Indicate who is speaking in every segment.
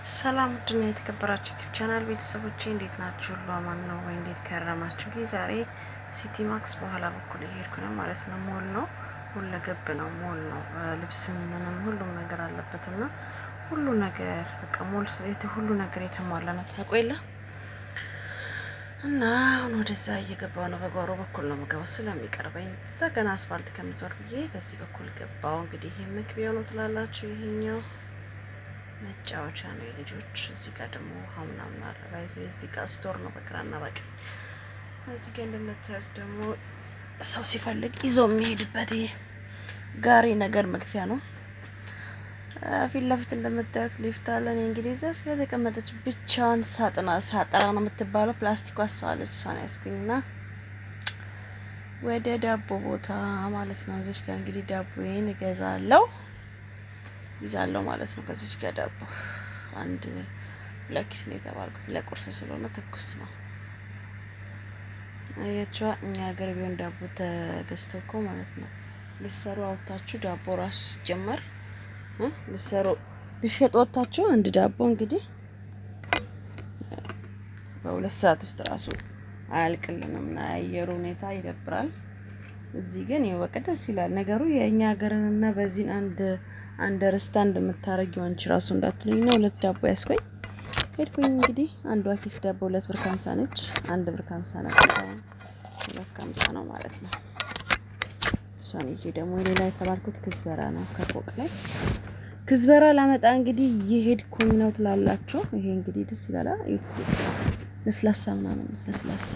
Speaker 1: ሰላም ድና የተከበራችሁ ዩቲዩብ ቻናል ቤተሰቦቼ እንዴት ናችሁ? ሁሉ አማን ነው ወይ? እንዴት ከረማችሁ? ዛሬ ሲቲ ማክስ በኋላ በኩል እየሄድኩ ነው ማለት ነው። ሞል ነው፣ ሁለገብ ነው፣ ሞል ነው። ልብስም ምንም ሁሉም ነገር አለበትና ሁሉ ነገር በቃ ሞል ስለዚህ ሁሉ ነገር የተሟላ ነው። ታውቁ የለ እና አሁን ወደዛ እየገባው ነው። በጓሮ በኩል ነው የምገባው ስለሚቀርበኝ፣ እዛ ገና አስፋልት ከምዞር ብዬ በዚህ በኩል ገባው። እንግዲህ ይሄ መግቢያው ነው ትላላችሁ። ይሄኛው መጫወቻ ነው የልጆች። እዚህ ጋር ደግሞ ውሃ ምናምን አለ። ባይዞ እዚህ ጋር ስቶር ነው በግራና በቀኝ። እዚህ ጋር እንደምታዩት ደግሞ ሰው ሲፈልግ ይዞ የሚሄድበት ይሄ ጋሪ ነገር መግፊያ ነው። ፊት ለፊት እንደምታዩት ሊፍት አለ። እኔ እንግዲህ እዛች ጋር የተቀመጠች ብቻዋን ሳጥራ ነው የምትባለው። ፕላስቲክ ዋሰዋለች። እሷን ያስኩኝና ወደ ዳቦ ቦታ ማለት ነው። እዚች ጋር እንግዲህ ዳቦዬን እገዛለሁ ይዛለሁ ማለት ነው። ከዚህ ጋር ዳቦ አንድ ለኪስ ነው የተባልኩት፣ ለቁርስ ስለሆነ ትኩስ ነው። አያችዋ እኛ ሀገር ቢሆን ዳቦ ተገዝቶ እኮ ማለት ነው ልሰሩ አውጥታችሁ ዳቦ ራሱ ሲጀመር ልሰሩ ልሸጥ ወጥታችሁ አንድ ዳቦ እንግዲህ በሁለት ሰዓት ውስጥ ራሱ አያልቅልንም እና የአየሩ ሁኔታ ይደብራል። እዚህ ግን ይኸው በቃ ደስ ይላል ነገሩ። የእኛ ሀገርንና በዚህን አንደርስታንድ የምታረጊው አንቺ ራሱ እንዳትሉኝ ነው። ሁለት ዳቦ ያስቆኝ ሄድኩኝ እንግዲህ አንዷ ኪስ ዳቦ 2 ብር 50 ነች። 1 ብር 50 ነች። 2 50 ነው ማለት ነው። እሷን ይዤ ደግሞ ሌላ የተባልኩት ክዝበራ ነው። ከፎቅ ላይ ክዝበራ ላመጣ እንግዲህ እየሄድኩኝ ነው ትላላችሁ። ይሄ እንግዲህ ደስ ይላል። ለስላሳ ምናምን ለስላሳ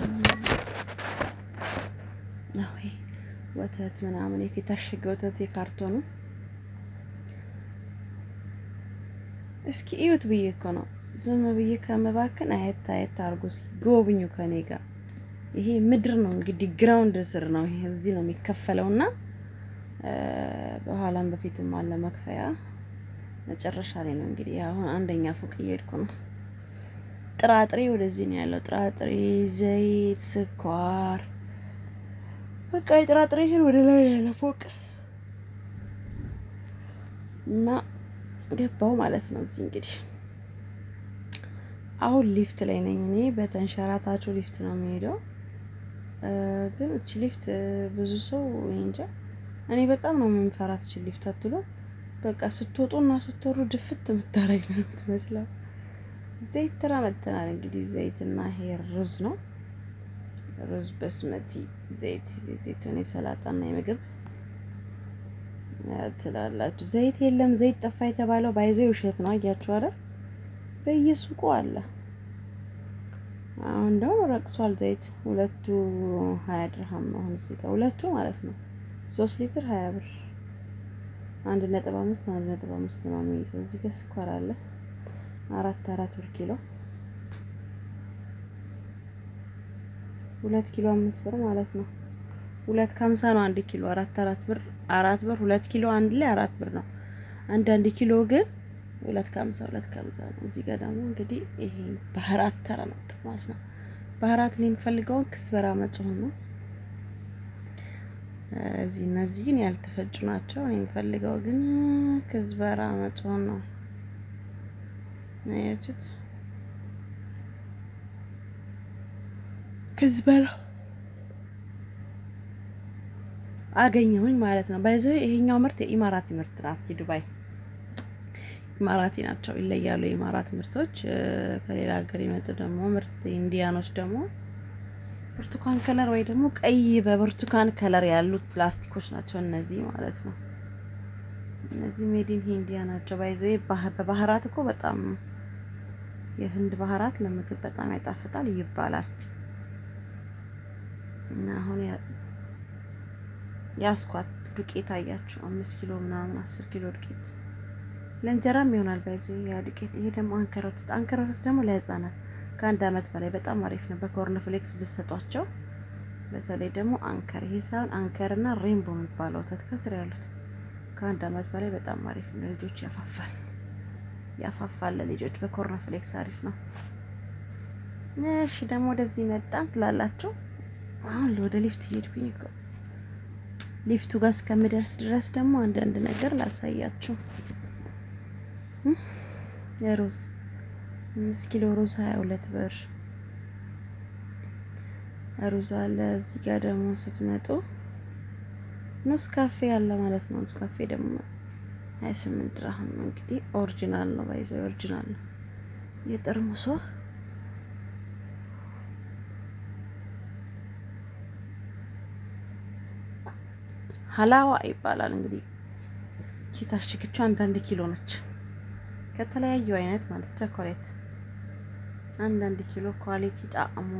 Speaker 1: ነው ይሄ ወተት ምናምን የታሸገ ወተት የካርቶኑ። እስኪ እዩት ብዬ እኮ ነው ዝም ብዬ ከመባከን አየት አድርጎ ጎብኙ ከኔ ጋር። ይሄ ምድር ነው እንግዲህ ግራውንድ ስር ነው። ይሄ እዚህ ነው የሚከፈለውና በኋላም በፊትም አለ መክፈያ። መጨረሻ ላይ ነው እንግዲህ አሁን አንደኛ ፎቅ እየሄድኩ ነው። ጥራጥሬ ወደዚህ ነው ያለው። ጥራጥሬ፣ ዘይት፣ ስኳር በቃ ጥራጥሬሽን ወደ ላይ ያለ ፎቅ እና ገባው ማለት ነው። እዚህ እንግዲህ አሁን ሊፍት ላይ ነኝ እኔ። በተንሸራታችሁ ሊፍት ነው የሚሄደው። ግን እቺ ሊፍት ብዙ ሰው እንጃ፣ እኔ በጣም ነው የምንፈራት እቺ ሊፍት አትሎ። በቃ ስትወጡና ስትወሩ ድፍት የምታረግ ነው የምትመስለው። ዘይት ተራ መተናል እንግዲህ። ዘይትና ይሄ ሩዝ ነው። ሩዝ በስመቲ ዘይቱን የሰላጣና የምግብ ትላላችሁ። ዘይት የለም ዘይት ጠፋ የተባለው ባይዘው ውሸት ነው። አያችሁ አይደል? በየሱቁ አለ። አሁን ደግሞ ረክሷል ዘይት። ሁለቱ 20 ድርሃም ነው። አሁን እዚህ ጋር ሁለቱ ማለት ነው 3 ሊትር 20 ብር 1.5 ነው የሚይዘው። እዚህ ጋር ስኳር አለ 4 ብር ኪሎ 2 ኪሎ 5 ብር ማለት ነው። 2.50 ነው 1 ኪሎ 4 ብር 2 ኪሎ አንድ ላይ 4 ብር ነው። አንድ ኪሎ ግን 2.50 ነው። እዚህ ጋር ደግሞ እንግዲህ ይሄ ባህራት ተራ መጣ ማለት ነው። ባህራት ላይ የምፈልገውን ክዝበራ መጽሁን ነው። እነዚህ ግን ያልተፈጩ ናቸው። እኔ የምፈልገው ግን ክዝበራ መጽሁን ነው። አያችሁት? ክዝበራ አገኘሁኝ ማለት ነው። ባይዘው ይሄኛው ምርት የኢማራቲ ምርት ናት። የዱባይ ኢማራቲ ናቸው፣ ይለያሉ። የኢማራት ምርቶች ከሌላ ሀገር የመጡ ደግሞ ምርት ኢንዲያኖች ደግሞ ብርቱካን ከለር ወይ ደግሞ ቀይ በብርቱካን ከለር ያሉት ፕላስቲኮች ናቸው እነዚህ ማለት ነው። እነዚህ ሜዲን ኢንዲያ ናቸው። ባይዘው በባህራት እኮ በጣም የህንድ ባህራት ለምግብ በጣም ያጣፍጣል ይባላል። እና አሁን ያስኳት ዱቄት አያችሁ 5 ኪሎ ምናምን 10 ኪሎ ዱቄት ለእንጀራም ይሆናል። ባይዘው ያ ዱቄት። ይሄ ደግሞ አንከረቶት ደግሞ ለህፃናት ከ1 አመት በላይ በጣም አሪፍ ነው። በኮርን ፍሌክስ ብትሰጧቸው በተለይ ደግሞ አንከር፣ ይሄ ሳይሆን አንከርና ሬንቦ የሚባለው ወተት ከስር ያሉት ከ1 አመት በላይ በጣም አሪፍ ነው። ልጆች ያፋፋል ለልጆች በኮርን ፍሌክስ አሪፍ ነው። እሺ ደግሞ ወደዚህ መጣን ትላላችሁ። አሁን ወደ ሊፍት እየሄድኩኝ እኮ ሊፍቱ ጋር እስከምደርስ ድረስ ደግሞ አንዳንድ ነገር ላሳያችሁ። ሩዝ 5 ኪሎ ሩዝ 22 ብር ሩዝ አለ። እዚህ ጋር ደግሞ ስትመጡ ኑስ ካፌ አለ ማለት ነው። ኑስ ካፌ ደግሞ 28 ድርሃም ነው። እንግዲህ ኦሪጂናል ነው፣ ባይዘው ኦሪጂናል ነው የጠርሙሶ። ሀላዋ ይባላል እንግዲህ የታሸገችው አንዳንድ ኪሎ ነች፣ ከተለያዩ አይነት ማለት ቸኮሌት አንዳንድ ኪሎ ኳሊቲ ጣዕሙ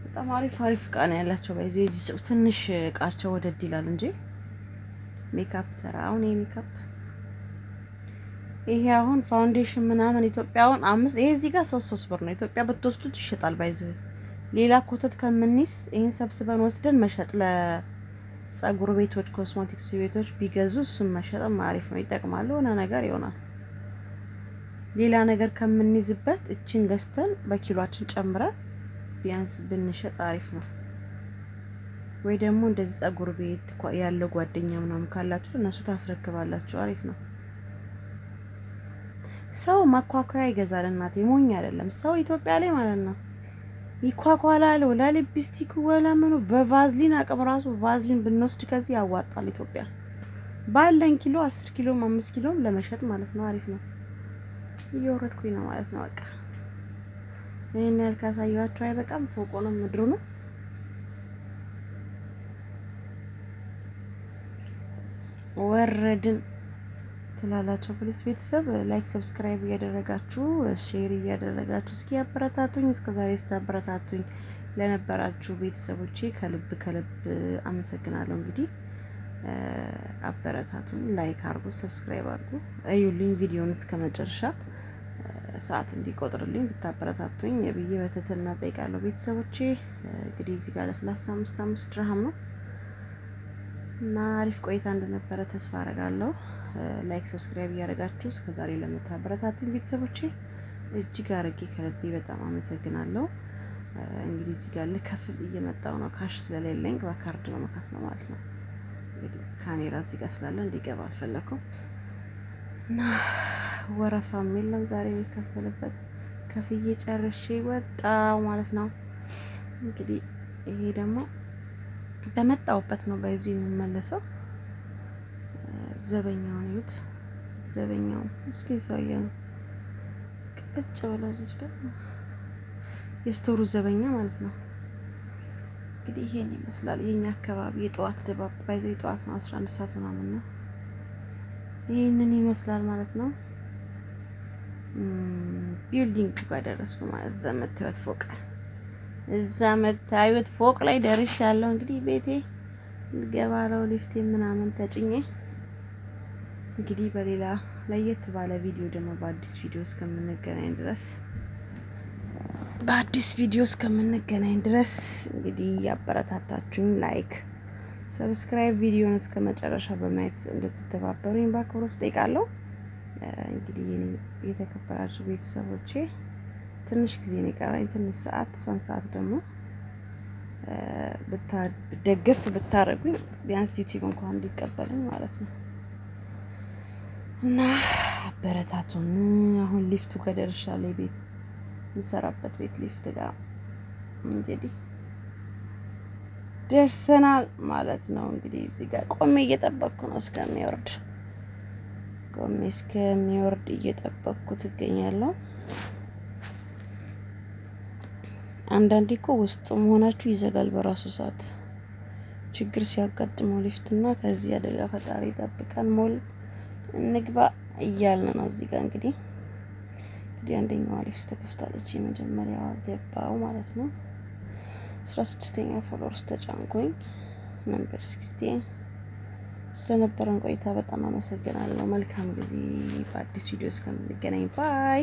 Speaker 1: በጣም አሪፍ እቃ ነው ያላቸው። በዚህ እዚህ ትንሽ እቃቸው ወደድ ይላል እንጂ ሜካፕ ተራ አሁን ሜካፕ ይሄ አሁን ፋውንዴሽን ምናምን ኢትዮጵያውን 5 ይሄ እዚህ ጋር 3 ብር ነው። ኢትዮጵያ ብትወስዱት ይሸጣል። ባይዘው ሌላ ኮተት ከምንይስ ይሄን ሰብስበን ወስደን መሸጥ ለጸጉር ቤቶች፣ ኮስሞቲክስ ቤቶች ቢገዙ እሱን መሸጥም አሪፍ ነው፣ ይጠቅማል፣ ሆነ ነገር ይሆናል። ሌላ ነገር ከምንይዝበት እቺን ገዝተን በኪሎአችን ጨምረን ቢያንስ ብንሸጥ አሪፍ ነው። ወይ ደግሞ እንደዚህ ጸጉር ቤት ያለው ጓደኛ ምናምን ካላችሁ እነሱ ታስረክባላችሁ፣ አሪፍ ነው። ሰው ማኳኳያ ይገዛል። እናቴ ሞኝ አይደለም ሰው ኢትዮጵያ ላይ ማለት ነው ይኳኳላል። ወላ ሊፕስቲክ ወላ ምኑ በቫዝሊን አቅም ራሱ ቫዝሊን ብንወስድ ከዚህ ያዋጣል። ኢትዮጵያ ባለን ኪሎ 10 ኪሎም 5 ኪሎም ለመሸጥ ማለት ነው፣ አሪፍ ነው። እየወረድኩኝ ነው ማለት ነው። በቃ ይሄን ያህል ካሳየኋችሁ አይበቃም። ፎቆ ነው ምድሩ ነው። ወረድን ትላላችሁ። ፕሊስ ቤተሰብ ላይክ ሰብስክራይብ እያደረጋችሁ ሼር እያደረጋችሁ እስኪ አበረታቱኝ። እስከዛሬ ስታበረታቱኝ ለነበራችሁ ቤተሰቦቼ ከልብ አመሰግናለሁ። እንግዲህ አበረታቱኝ፣ ላይክ አድርጉ፣ ሰብስክራይብ አድርጉ፣ እዩልኝ ቪዲዮውን እስከመጨረሻ ሰዓት እንዲቆጥርልኝ ብታበረታቱኝ ብዬ በትህትና ጠይቃለሁ። ቤተሰቦቼ እንግዲህ እዚህ ጋር ለስላሳ 5 ድርሃም ነው እና አሪፍ ቆይታ እንደነበረ ተስፋ አደርጋለሁ። ላይክ ሰብስክራይብ እያደረጋችሁ እስከዛሬ ለምታበረታቱኝ ቤተሰቦቼ እጅግ አድርጌ ከልቤ በጣም አመሰግናለሁ። እንግዲህ እዚህ ጋር ልከፍል እየመጣው ነው፣ ካሽ ስለሌለኝ በካርድ ነው መከፍለው ማለት ነው። እንግዲህ ካሜራ እዚህ ጋር ስላለ እንዲገባ አልፈለኩም እና ወረፋም የለም ዛሬ የሚከፈልበት ከፍዬ ጨርሼ ወጣው ማለት ነው። እንግዲህ ይሄ ደግሞ በመጣውበት ነው በዚህ የምመለሰው። ዘበኛውን ይሁት ዘበኛው እስኪ ሰውዬ ነው ቅጭ ብለው እዚህ ጋር የስቶሩ ዘበኛ ማለት ነው። እንግዲህ ይሄን ይመስላል የኛ አካባቢ የጠዋት ድባብ። ባይዘይ ጠዋት ነው 11 ሰዓት ምናምን ነው። ይሄንን ይመስላል ማለት ነው። ቢልዲንግ ጋር ደረስኩ ማለት እዛ መታዩት ፎቅ ላይ ደርሻለሁ። እንግዲህ ቤቴ ልገባ ነው። ሊፍቴ ምናምን ተጭኜ እንግዲህ በሌላ ለየት ባለ ቪዲዮ ደግሞ በአዲስ ቪዲዮ እስከምንገናኝ ድረስ እንግዲህ ያበረታታችሁኝ ላይክ ሰብስክራይብ ቪዲዮን እስከ መጨረሻ በማየት እንድትተባበሩኝ በአክብሮት ጠይቃለሁ። እንግዲህ የኔ የተከበራችሁ ቤተሰቦቼ ትንሽ ጊዜ ነው የቀረኝ፣ ትንሽ ሰዓት፣ እሷን ሰዓት ደግሞ ደገፍ ብታረጉኝ ቢያንስ ዩቲዩብ እንኳን እንዲቀበልኝ ማለት ነው እና አበረታቱን። አሁን ሊፍቱ ጋር ደርሻለሁ። ቤት የምሰራበት ቤት ሊፍት ጋር እንግዲህ ደርሰናል ማለት ነው። እንግዲህ እዚህ ጋር ቆሜ እየጠበቅኩ ነው እስከሚወርድ እየጠበቅኩት እገኛለሁ። አንዳንዴ እኮ ውስጥ መሆናችሁ ይዘጋል በራሱ ሰዓት ችግር ሲያጋጥመው ሊፍትና ከዚህ አደጋ ፈጣሪ ጠብቀን ሞል እንግባ እያልን ነው። እዚህ ጋር እንግዲህ አንደኛዋ ሊፍት ተከፍታለች። የመጀመሪያዋ ገባው ማለት ነው። 16ኛ ፍሎር ውስጥ ተጫንኩኝ። ነምበር 16 ስለነበረን ቆይታ በጣም አመሰግናለሁ። መልካም ጊዜ። በአዲስ ቪዲዮ እስከምንገናኝ ባይ